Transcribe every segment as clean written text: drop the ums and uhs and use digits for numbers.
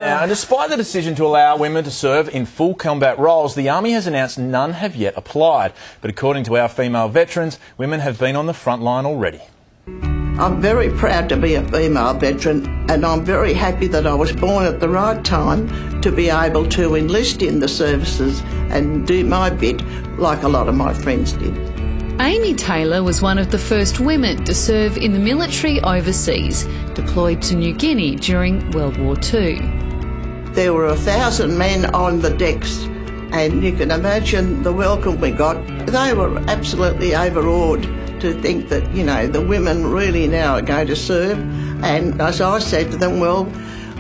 Now, despite the decision to allow women to serve in full combat roles, the Army has announced none have yet applied. But according to our female veterans, women have been on the front line already. I'm very proud to be a female veteran, and I'm very happy that I was born at the right time to be able to enlist in the services and do my bit like a lot of my friends did. Amy Taylor was one of the first women to serve in the military overseas, deployed to New Guinea during World War II. There were 1,000 men on the decks, and you can imagine the welcome we got. They were absolutely overawed to think that, you know, the women really now are going to serve. And as I said to them, well,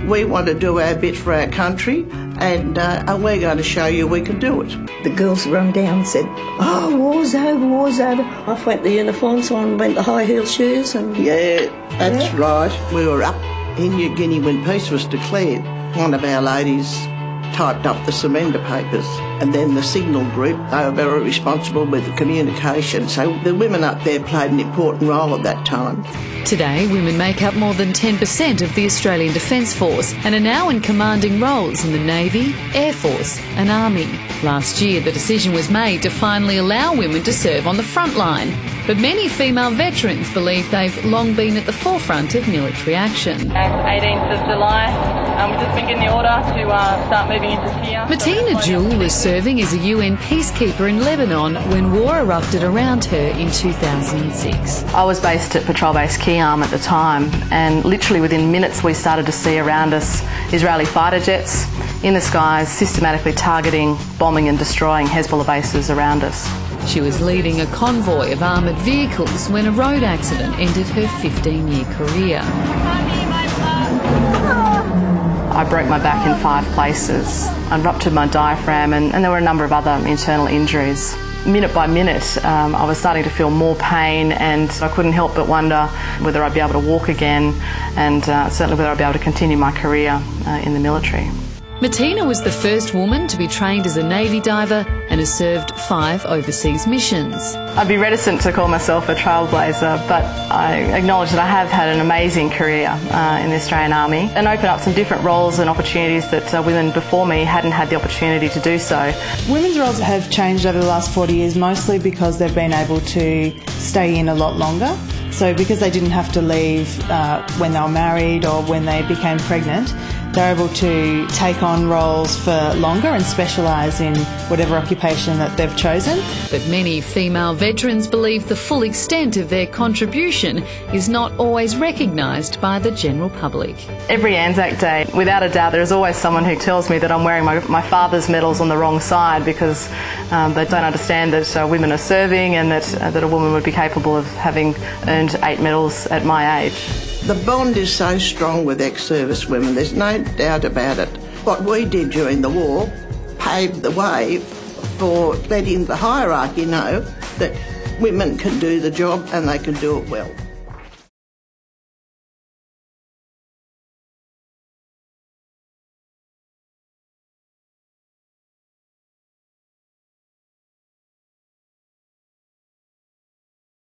we want to do our bit for our country, and we're going to show you we can do it. The girls run down and said, "Oh, war's over, war's over." Off went the uniforms, on went the high heel shoes, and yeah, that's right. We were up in New Guinea when peace was declared. One of our ladies typed up the surrender papers, and then the signal group, they were very responsible with the communication. So the women up there played an important role at that time. Today, women make up more than 10% of the Australian Defence Force and are now in commanding roles in the Navy, Air Force and Army. Last year, the decision was made to finally allow women to serve on the front line. But many female veterans believe they've long been at the forefront of military action. 18th of July, we've just been given the order to start moving into tier. Matina Jewell was serving as a UN peacekeeper in Lebanon when war erupted around her in 2006. I was based at Patrol Base Keyarm at the time, and literally within minutes we started to see around us Israeli fighter jets in the skies systematically targeting, bombing and destroying Hezbollah bases around us. She was leading a convoy of armoured vehicles when a road accident ended her 15-year career. I broke my back in 5 places. I ruptured my diaphragm, and there were a number of other internal injuries. Minute by minute, I was starting to feel more pain, and I couldn't help but wonder whether I'd be able to walk again, and certainly whether I'd be able to continue my career in the military. Matina was the first woman to be trained as a Navy diver and has served 5 overseas missions. I'd be reticent to call myself a trailblazer, but I acknowledge that I have had an amazing career in the Australian Army and opened up some different roles and opportunities that women before me hadn't had the opportunity to do so. Women's roles have changed over the last 40 years, mostly because they've been able to stay in a lot longer. So because they didn't have to leave when they were married or when they became pregnant, they're able to take on roles for longer and specialise in whatever occupation that they've chosen. But many female veterans believe the full extent of their contribution is not always recognised by the general public. Every Anzac Day, without a doubt, there is always someone who tells me that I'm wearing my father's medals on the wrong side because they don't understand that women are serving and that a woman would be capable of having earned 8 medals at my age. The bond is so strong with ex-service women, there's no doubt about it. What we did during the war paved the way for letting the hierarchy know that women can do the job and they can do it well.